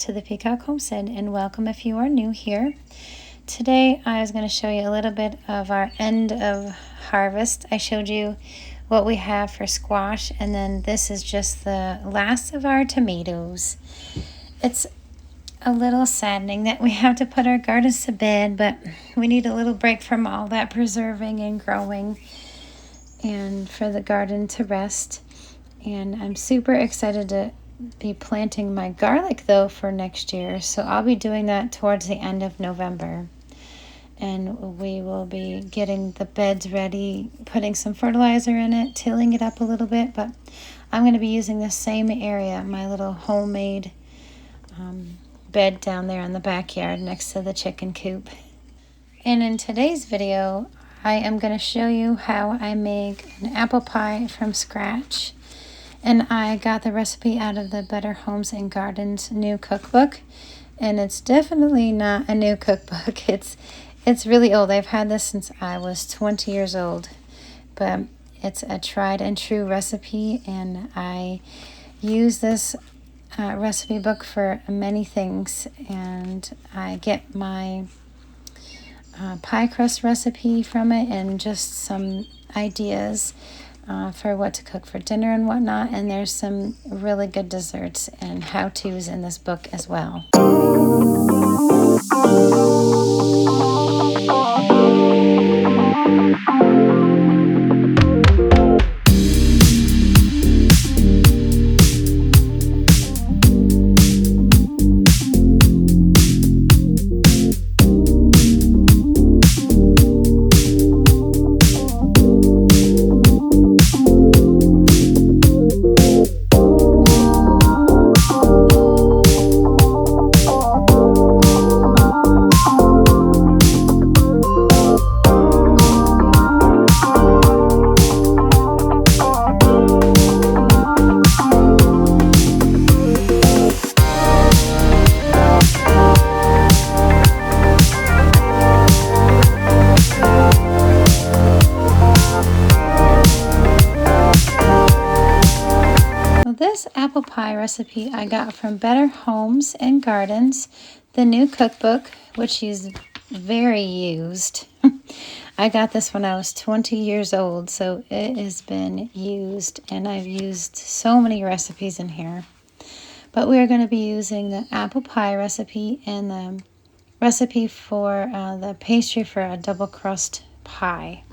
to the Peacock Homestead, and welcome if you are new here. Today I was going to show you a little bit of our end of harvest. I showed you what we have for squash, and then this is just the last of our tomatoes. It's a little saddening that we have to put our gardens to bed, but we need a little break from all that preserving and growing and for the garden to rest. And I'm super excited to be planting my garlic though for next year, so I'll be doing that towards the end of November, and we will be getting the beds ready, putting some fertilizer in it, tilling it up a little bit. But I'm going to be using the same area, my little homemade bed down there in the backyard next to the chicken coop. And in today's video I am going to show you how I make an apple pie from scratch. And I got the recipe out of the Better Homes and Gardens new cookbook. And it's definitely not a new cookbook. It's really old. I've had this since I was 20 years old. But it's a tried and true recipe. And I use this recipe book for many things. And I get my pie crust recipe from it and just some ideas for what to cook for dinner and whatnot. And there's some really good desserts and how-tos in this book as well. This apple pie recipe I got from Better Homes and Gardens, the new cookbook, which is very used. I got this when I was 20 years old, so it has been used, and I've used so many recipes in here. But we are going to be using the apple pie recipe and the recipe for the pastry for a double crust pie.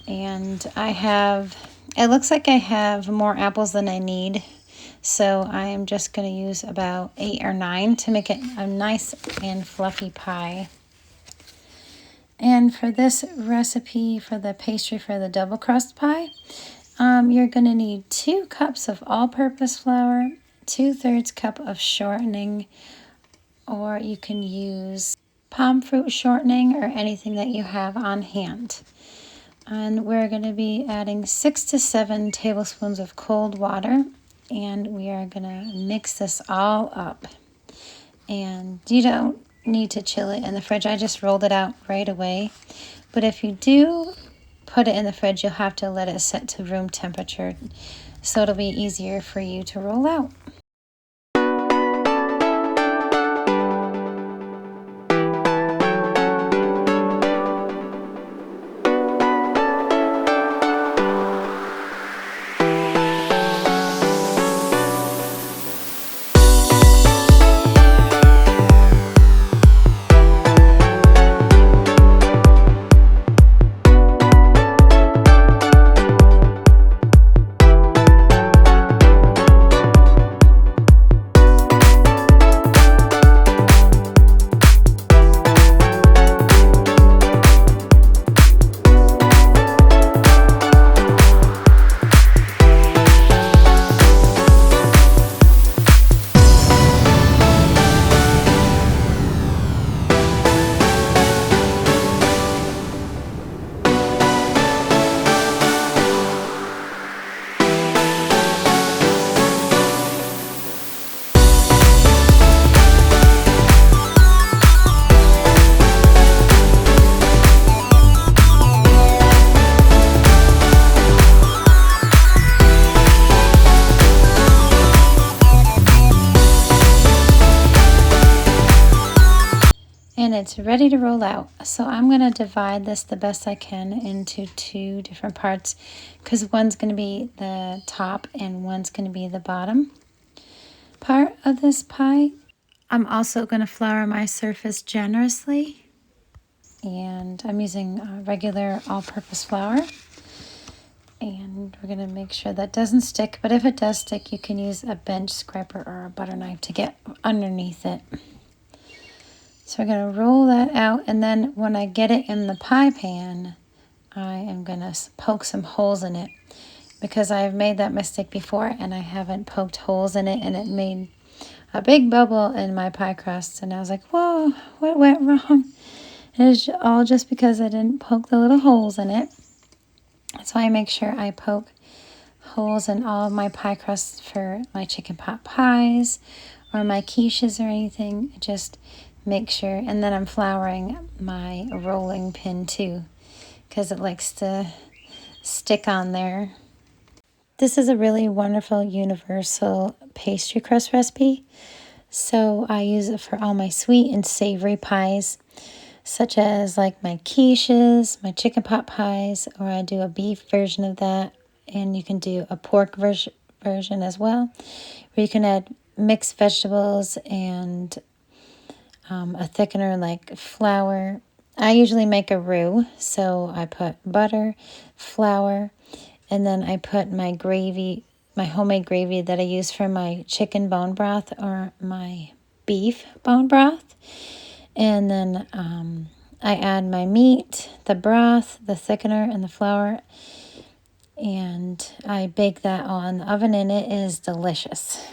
And it looks like I have more apples than I need, so I am just going to use about 8 or 9 to make it a nice and fluffy pie. And for this recipe for the pastry for the double crust pie, you're going to need 2 cups of all-purpose flour, 2/3 cup of shortening, or you can use palm fruit shortening or anything that you have on hand. And we're going to be adding 6 to 7 tablespoons of cold water, and we are going to mix this all up. And you don't need to chill it in the fridge. I just rolled it out right away. But if you do put it in the fridge, you'll have to let it set to room temperature, so it'll be easier for you to roll out. and it's ready to roll out. So I'm going to divide this the best I can into 2 different parts, because one's going to be the top and one's going to be the bottom part of this pie. I'm also going to flour my surface generously, and I'm using regular all-purpose flour. And we're going to make sure that doesn't stick, but if it does stick, you can use a bench scraper or a butter knife to get underneath it. So we're going to roll that out, and then when I get it in the pie pan, I am going to poke some holes in it, because I have made that mistake before and I haven't poked holes in it, and it made a big bubble in my pie crust, and I was like, whoa, what went wrong? And it's all just because I didn't poke the little holes in it. That's why I make sure I poke holes in all of my pie crusts for my chicken pot pies or my quiches or anything. Just make sure. And then I'm flouring my rolling pin too, because it likes to stick on there. This is a really wonderful universal pastry crust recipe. So I use it for all my sweet and savory pies, such as like my quiches, my chicken pot pies, or I do a beef version of that. And you can do a pork version as well, where you can add mixed vegetables and a thickener like flour. I usually make a roux, so I put butter, flour, and then I put my gravy, my homemade gravy that I use for my chicken bone broth or my beef bone broth. And then I add my meat, the broth, the thickener, and the flour. And I bake that all in the oven, and it is delicious.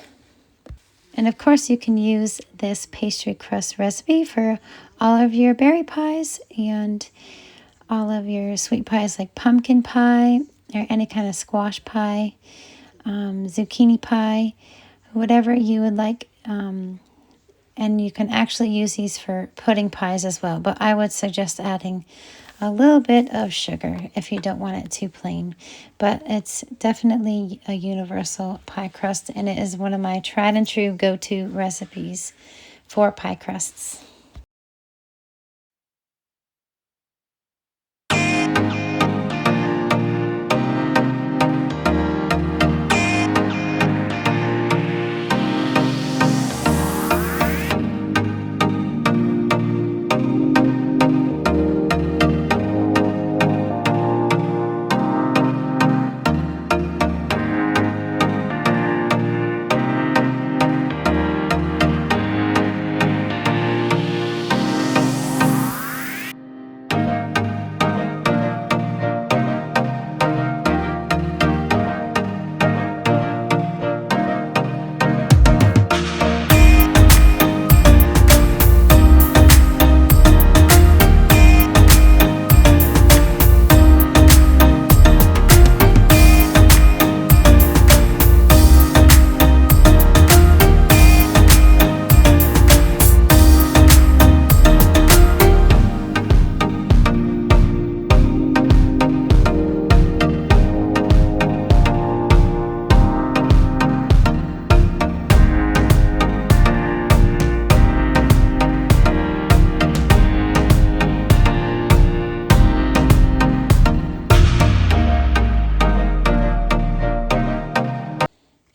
And of course, you can use this pastry crust recipe for all of your berry pies and all of your sweet pies like pumpkin pie or any kind of squash pie, zucchini pie, whatever you would like. And you can actually use these for pudding pies as well. But I would suggest adding a little bit of sugar if you don't want it too plain. But it's definitely a universal pie crust, and it is one of my tried and true go-to recipes for pie crusts.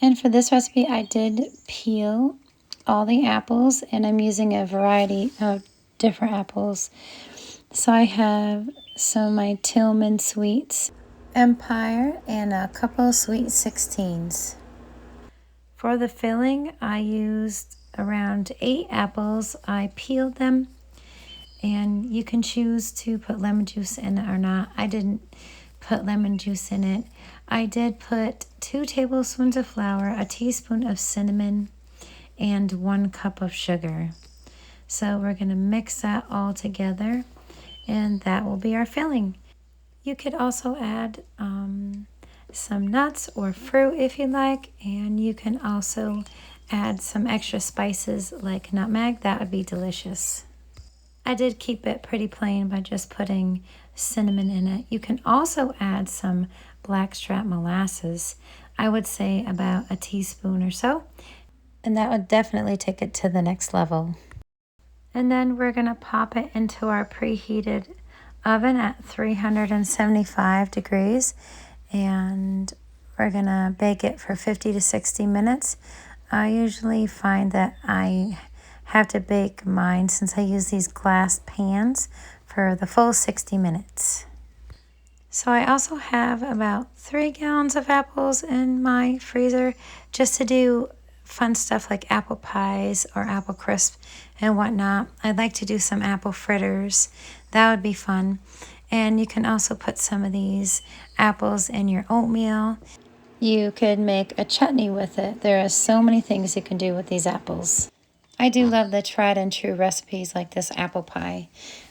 And for this recipe, I did peel all the apples, and I'm using a variety of different apples. So I have some of my Tillman Sweets Empire and a couple of Sweet 16s. For the filling, I used around 8 apples. I peeled them, and you can choose to put lemon juice in it or not. I didn't put lemon juice in it. I did put 2 tablespoons of flour, a teaspoon of cinnamon, and 1 cup of sugar. So we're going to mix that all together, and that will be our filling. You could also add some nuts or fruit if you like, and you can also add some extra spices like nutmeg. That would be delicious. I did keep it pretty plain by just putting cinnamon in it. You can also add some blackstrap molasses. I would say about a teaspoon or so, and that would definitely take it to the next level. And then we're going to pop it into our preheated oven at 375 degrees. And we're going to bake it for 50 to 60 minutes. I usually find that I have to bake mine, since I use these glass pans, for the full 60 minutes. So I also have about 3 gallons of apples in my freezer just to do fun stuff like apple pies or apple crisp and whatnot. I'd like to do some apple fritters. That would be fun. And you can also put some of these apples in your oatmeal. You could make a chutney with it. There are so many things you can do with these apples. I do love the tried and true recipes like this apple pie,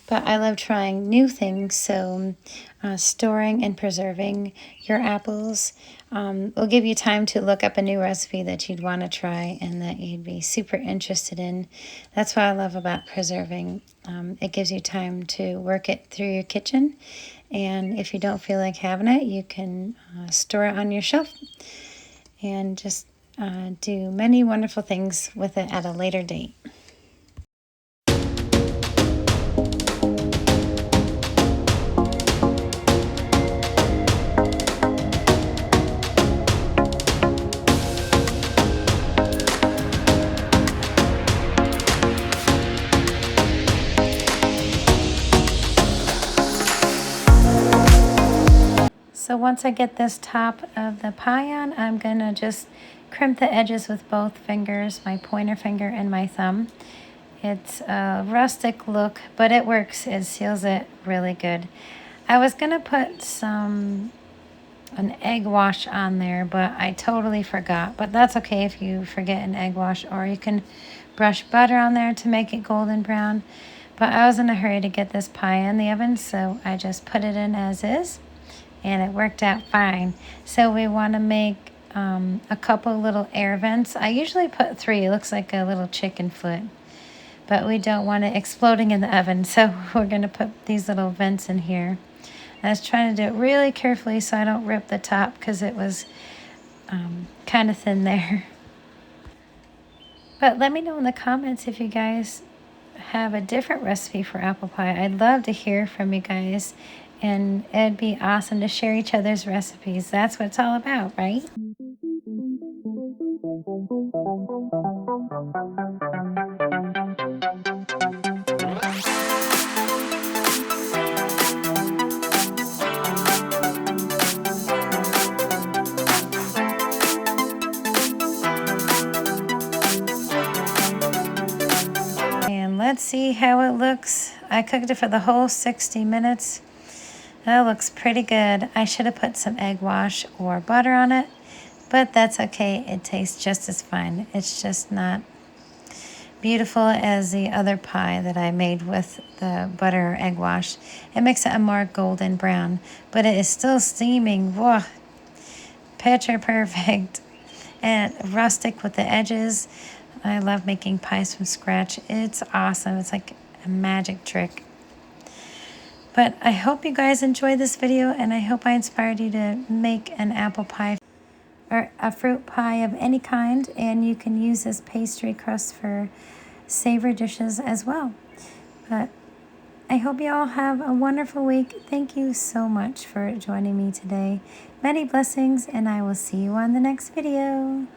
but I love trying new things. So storing and preserving your apples will give you time to look up a new recipe that you'd want to try and that you'd be super interested in. That's what I love about preserving. It gives you time to work it through your kitchen, and if you don't feel like having it, you can store it on your shelf and just do many wonderful things with it at a later date. So once I get this top of the pie on, I'm going to just crimp the edges with both fingers, my pointer finger and my thumb. It's a rustic look, but it works. It seals it really good. I was going to put an egg wash on there, but I totally forgot. But that's okay if you forget an egg wash, or you can brush butter on there to make it golden brown. But I was in a hurry to get this pie in the oven, so I just put it in as is. And it worked out fine. So we want to make a couple little air vents. I usually put 3. It looks like a little chicken foot, but we don't want it exploding in the oven, so we're going to put these little vents in here. I was trying to do it really carefully so I don't rip the top, because it was kind of thin there. But let me know in the comments if you guys have a different recipe for apple pie. I'd love to hear from you guys. And it'd be awesome to share each other's recipes. That's what it's all about, right? And let's see how it looks. I cooked it for the whole 60 minutes. That looks pretty good. I should have put some egg wash or butter on it, but that's okay. It tastes just as fine. It's just not beautiful as the other pie that I made with the butter or egg wash. It makes it a more golden brown, but it is still steaming. Whoa, picture perfect. And rustic with the edges. I love making pies from scratch. It's awesome. It's like a magic trick. But I hope you guys enjoyed this video, and I hope I inspired you to make an apple pie or a fruit pie of any kind, and you can use this pastry crust for savory dishes as well. But I hope you all have a wonderful week. Thank you so much for joining me today. Many blessings, and I will see you on the next video.